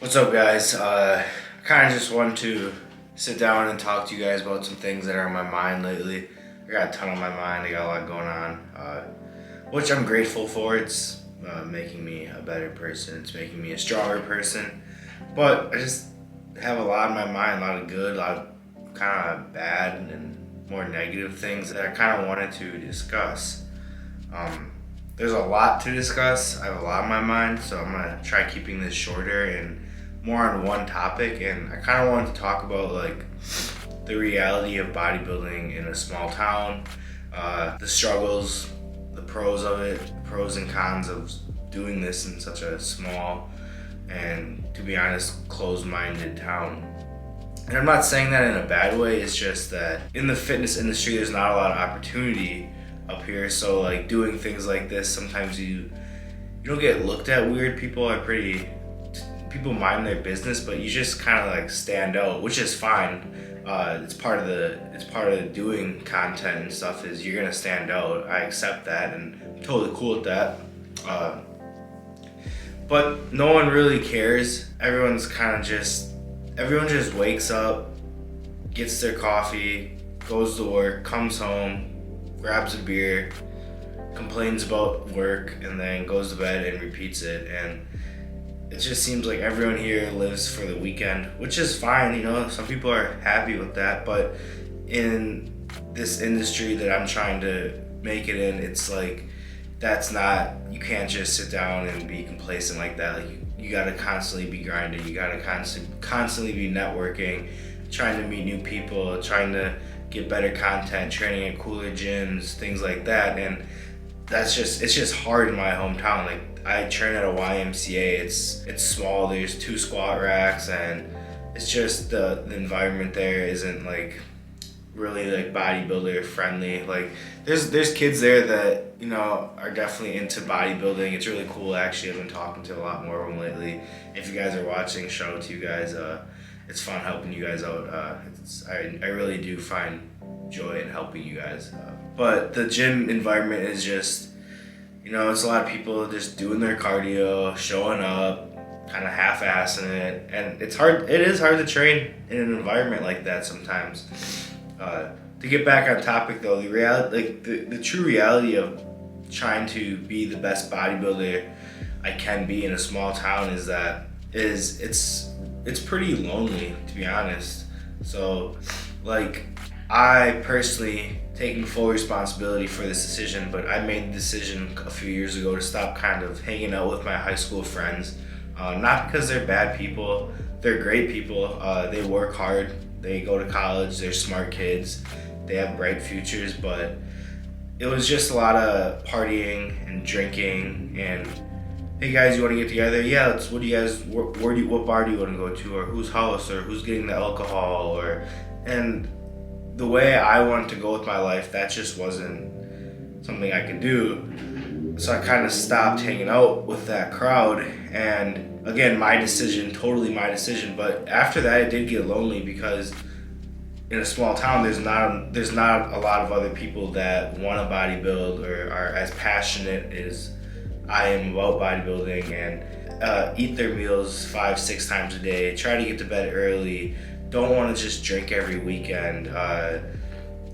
What's up, guys? Kind of just wanted to sit down and talk to you guys about some things that are on my mind lately. I got a ton on my mind. I got a lot going on, which I'm grateful for. It's making me a better person. It's making me a stronger person. But I just have a lot on my mind, a lot of good, a lot of kind of bad and more negative things that I kind of wanted to discuss. There's a lot to discuss. I have a lot on my mind, so I'm gonna try keeping this shorter and more on one topic. And I kind of wanted to talk about like the reality of bodybuilding in a small town, the struggles, the pros of it, the pros and cons of doing this in such a small and, to be honest, closed-minded town. And I'm not saying that in a bad way. It's just that in the fitness industry, there's not a lot of opportunity up here. So like doing things like this, sometimes you don't get looked at weird. People mind their business, but you just kind of like stand out, which is fine. It's part of the doing content and stuff, is you're gonna stand out. I accept that and I'm totally cool with that. But no one really cares. Everyone just wakes up, gets their coffee, goes to work, comes home, grabs a beer, complains about work, and then goes to bed and repeats it. And it just seems like everyone here lives for the weekend, which is fine, you know, some people are happy with that. But in this industry that I'm trying to make it in, it's like, you can't just sit down and be complacent like that. Like you gotta constantly be grinding, you gotta constantly be networking, trying to meet new people, trying to get better content, training at cooler gyms, things like that. And it's just hard in my hometown. Like I train at a YMCA, it's small, there's 2 squat racks, and it's just the environment there isn't like really like bodybuilder friendly. Like there's kids there that, you know, are definitely into bodybuilding. It's really cool actually. I've been talking to a lot more of them lately. If you guys are watching, shout out to you guys. It's fun helping you guys out. I really do find joy in helping you guys. But the gym environment is just, You know, it's a lot of people just doing their cardio, showing up, kind of half-assing it, and it's hard. It is hard to train in an environment like that sometimes. To get back on topic though, the reality, like the true reality of trying to be the best bodybuilder I can be in a small town it's pretty lonely, to be honest. So, like, I personally taking full responsibility for this decision, but I made the decision a few years ago to stop kind of hanging out with my high school friends. Not because they're bad people, they're great people. They work hard, they go to college, they're smart kids, they have bright futures, but it was just a lot of partying and drinking and, hey guys, you want to get together? Yeah, what bar do you want to go to, or whose house, or who's getting the alcohol, and the way I wanted to go with my life, that just wasn't something I could do. So I kind of stopped hanging out with that crowd, and again, totally my decision. But after that, it did get lonely because in a small town, there's not a lot of other people that want to bodybuild or are as passionate as I am about bodybuilding, and eat their meals 5-6 times a day, try to get to bed early, don't want to just drink every weekend,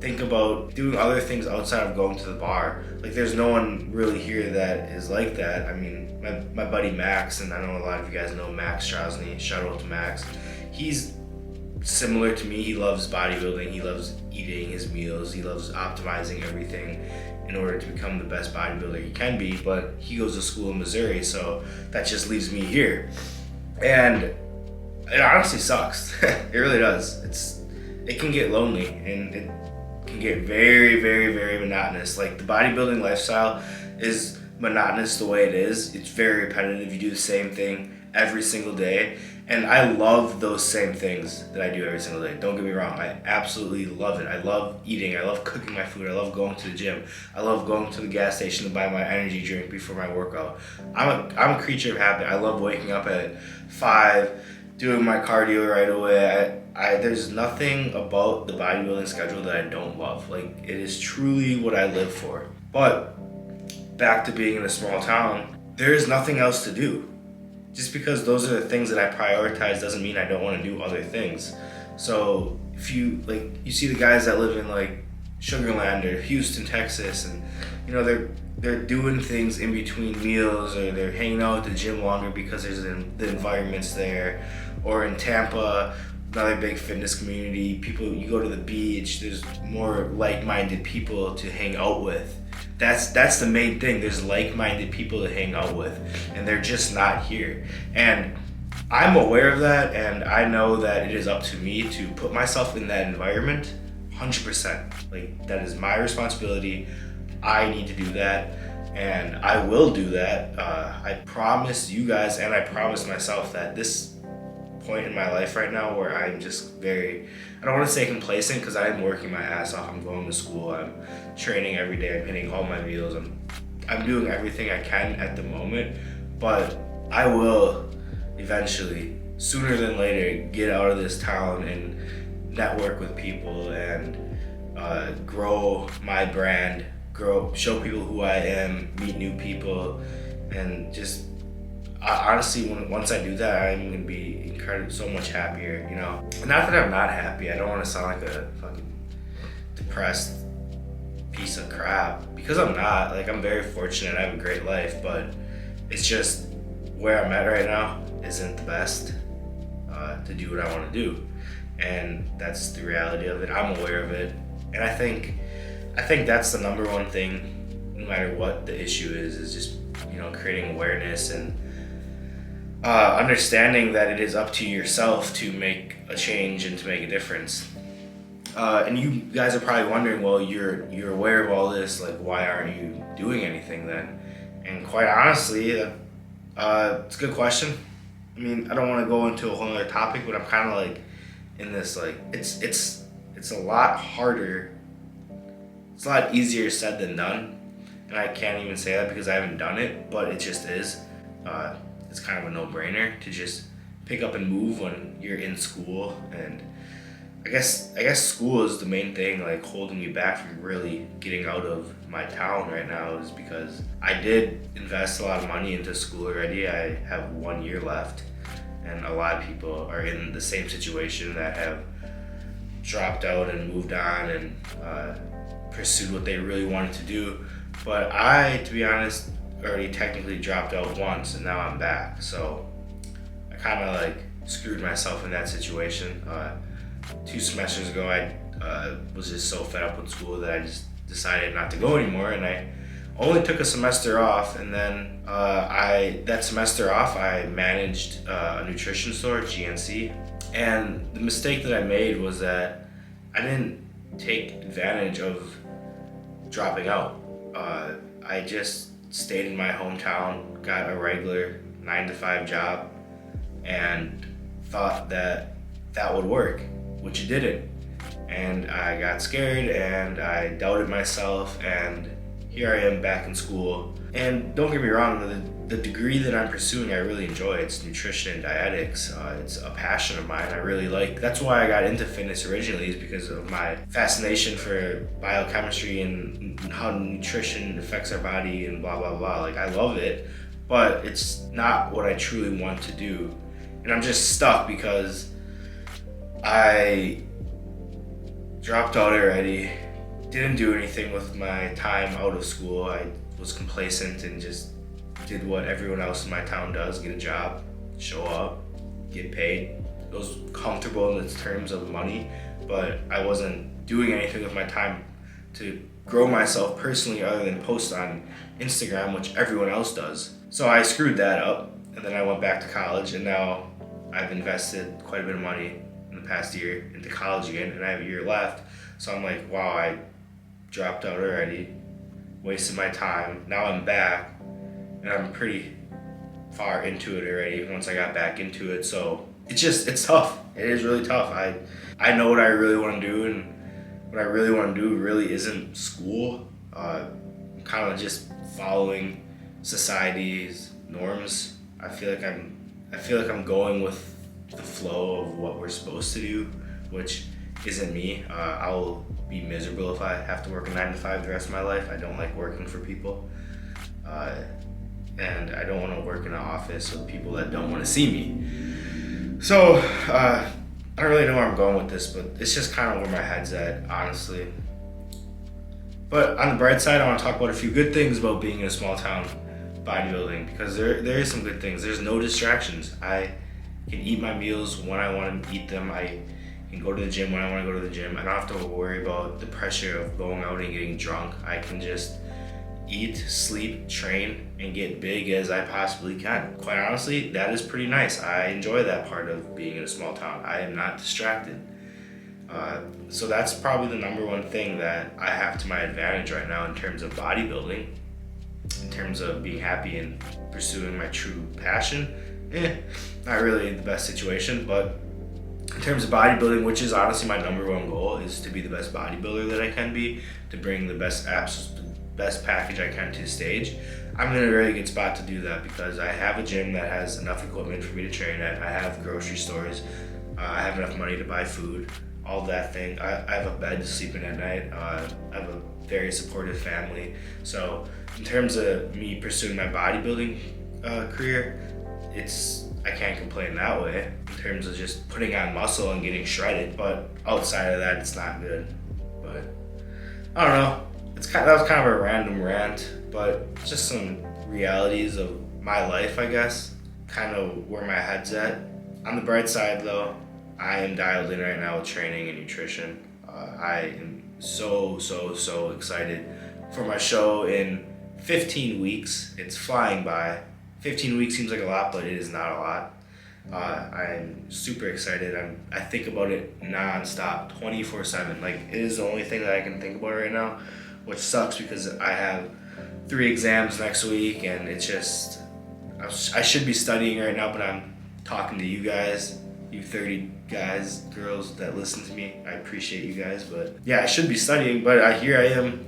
think about doing other things outside of going to the bar. Like, there's no one really here that is like that. I mean, my buddy Max, and I know a lot of you guys know Max Strosny, shout out to Max. He's similar to me. He loves bodybuilding, he loves eating his meals, he loves optimizing everything in order to become the best bodybuilder he can be, but he goes to school in Missouri, so that just leaves me here. And it honestly sucks. It really does. It can get lonely, and it can get very, very, very monotonous. Like, the bodybuilding lifestyle is monotonous the way it is. It's very repetitive. You do the same thing every single day. And I love those same things that I do every single day. Don't get me wrong, I absolutely love it. I love eating, I love cooking my food, I love going to the gym, I love going to the gas station to buy my energy drink before my workout. I'm a creature of habit. I love waking up at 5, doing my cardio right away. There's nothing about the bodybuilding schedule that I don't love. Like, it is truly what I live for. But back to being in a small town, there is nothing else to do. Just because those are the things that I prioritize doesn't mean I don't want to do other things. So if you see the guys that live in like Sugar Land or Houston, Texas, and you know they're doing things in between meals, or they're hanging out at the gym longer because there's the environment's there. Or in Tampa, another big fitness community, you go to the beach, there's more like-minded people to hang out with. That's the main thing. There's like-minded people to hang out with, and they're just not here. And I'm aware of that, and I know that it is up to me to put myself in that environment 100%. Like, that is my responsibility. I need to do that, and I will do that. I promise you guys, and I promise myself, that this point in my life right now where I'm just I don't want to say complacent, because I'm working my ass off. I'm going to school, I'm training every day, I'm hitting all my meals, I'm doing everything I can at the moment, but I will eventually, sooner than later, get out of this town and network with people and grow my brand, show people who I am, meet new people, and just honestly, once I do that, I'm gonna be so much happier, you know. Not that I'm not happy. I don't want to sound like a fucking depressed piece of crap, because I'm not. Like, I'm very fortunate. I have a great life, but it's just where I'm at right now isn't the best to do what I want to do, and that's the reality of it. I'm aware of it, and I think that's the number one thing, no matter what the issue is just, you know, creating awareness and understanding that it is up to yourself to make a change and to make a difference. And you guys are probably wondering, well, you're aware of all this, like, why aren't you doing anything then? And quite honestly, it's a good question. I mean, I don't want to go into a whole other topic, but I'm kind of like in this, like, it's a lot harder. It's a lot easier said than done, and I can't even say that because I haven't done it, but it just is. It's kind of a no-brainer to just pick up and move when you're in school and I guess school is the main thing, like holding me back from really getting out of my town right now, is because I did invest a lot of money into school already. I have 1 year left, and a lot of people are in the same situation that have dropped out and moved on and pursued what they really wanted to do. But I, to be honest, already technically dropped out once, and now I'm back. So I kind of like screwed myself in that situation. 2 semesters ago, I was just so fed up with school that I just decided not to go anymore, and I only took a semester off. And then that semester off, I managed a nutrition store, GNC. And the mistake that I made was that I didn't take advantage of dropping out. I just stayed in my hometown, got a regular 9-to-5 job, and thought that that would work, which it didn't. And I got scared and I doubted myself, and here I am back in school. And don't get me wrong, the degree that I'm pursuing I really enjoy. It's nutrition and dietetics. It's a passion of mine. I really like. That's why I got into fitness originally, is because of my fascination for biochemistry and how nutrition affects our body and blah blah blah. Like, I love it, but it's not what I truly want to do. And I'm just stuck because I dropped out already, didn't do anything with my time out of school. I was complacent and just did what everyone else in my town does: get a job, show up, get paid. It was comfortable in the terms of money, but I wasn't doing anything with my time to grow myself personally other than post on Instagram, which everyone else does. So I screwed that up, and then I went back to college, and now I've invested quite a bit of money in the past year into college again, and I have a year left. So I'm like, wow, I dropped out already, wasted my time. Now I'm back, and I'm pretty far into it already once I got back into it. So it's tough. It is really tough. I know what I really want to do, and what I really want to do really isn't school. I'm kind of just following society's norms. I feel like I'm going with the flow of what we're supposed to do, which isn't me. I'll be miserable if I have to work a 9-to-5 the rest of my life. I don't like working for people. And I don't want to work in an office with people that don't want to see me. So I don't really know where I'm going with this, but it's just kind of where my head's at, honestly. But on the bright side, I want to talk about a few good things about being in a small town bodybuilding, because there is some good things. There's no distractions. I can eat my meals when I want to eat them. I can go to the gym when I want to go to the gym. I don't have to worry about the pressure of going out and getting drunk. I can just eat, sleep, train, and get big as I possibly can. Quite honestly, that is pretty nice. I enjoy that part of being in a small town. I am not distracted. So that's probably the number one thing that I have to my advantage right now in terms of bodybuilding. In terms of being happy and pursuing my true passion, not really the best situation. But in terms of bodybuilding, which is honestly my number one goal, is to be the best bodybuilder that I can be, to bring the best package I can to the stage. I'm in a really good spot to do that because I have a gym that has enough equipment for me to train at. I have grocery stores. I have enough money to buy food, all that thing. I have a bed to sleep in at night. I have a very supportive family. So in terms of me pursuing my bodybuilding career, I can't complain that way in terms of just putting on muscle and getting shredded. But outside of that, it's not good. But I don't know. That was kind of a random rant, but just some realities of my life, I guess. Kind of where my head's at. On the bright side, though, I am dialed in right now with training and nutrition. I am so excited for my show in 15 weeks. It's flying by. 15 weeks seems like a lot, but it is not a lot. I'm super excited. I think about it non-stop, 24/7. Like, it is the only thing that I can think about right now, which sucks because I have 3 exams next week, and it's just, I should be studying right now, but I'm talking to you guys, you 30 guys, girls that listen to me. I appreciate you guys, but yeah, I should be studying, but here I am,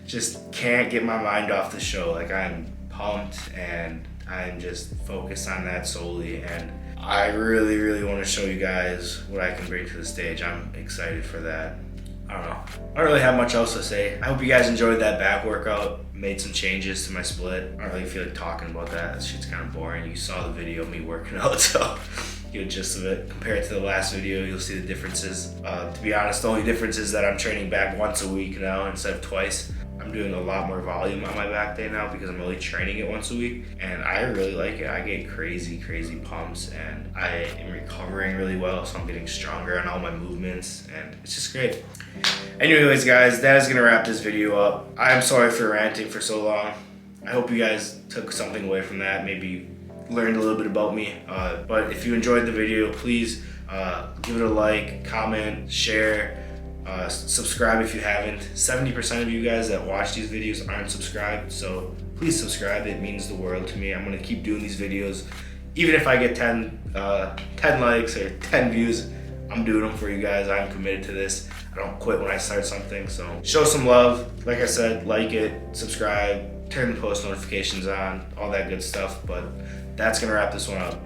just can't get my mind off the show. Like, I'm pumped, and I'm just focused on that solely, and I really want to show you guys what I can bring to the stage. I'm excited for that. I don't know. I don't really have much else to say. I hope you guys enjoyed that back workout. Made some changes to my split. I don't really feel like talking about that. That shit's kind of boring. You saw the video of me working out, so you get a gist of it. Compared to the last video, you'll see the differences. To be honest, the only difference is that I'm training back once a week now instead of twice. I'm doing a lot more volume on my back day now because I'm only training it once a week, and I really like it. I get crazy pumps, and I am recovering really well, so I'm getting stronger on all my movements, and it's just great. Anyways, guys, that is gonna wrap this video up. I'm sorry for ranting for so long. I hope you guys took something away from that, maybe learned a little bit about me. But if you enjoyed the video, please give it a like, comment, share. Subscribe if you haven't. 70% of you guys that watch these videos aren't subscribed, so please subscribe. It means the world to me. I'm gonna keep doing these videos. Even if I get 10 likes or 10 views, I'm doing them for you guys. I'm committed to this. I don't quit when I start something, so show some love. Like I said, like it, subscribe, turn the post notifications on, all that good stuff. But that's gonna wrap this one up.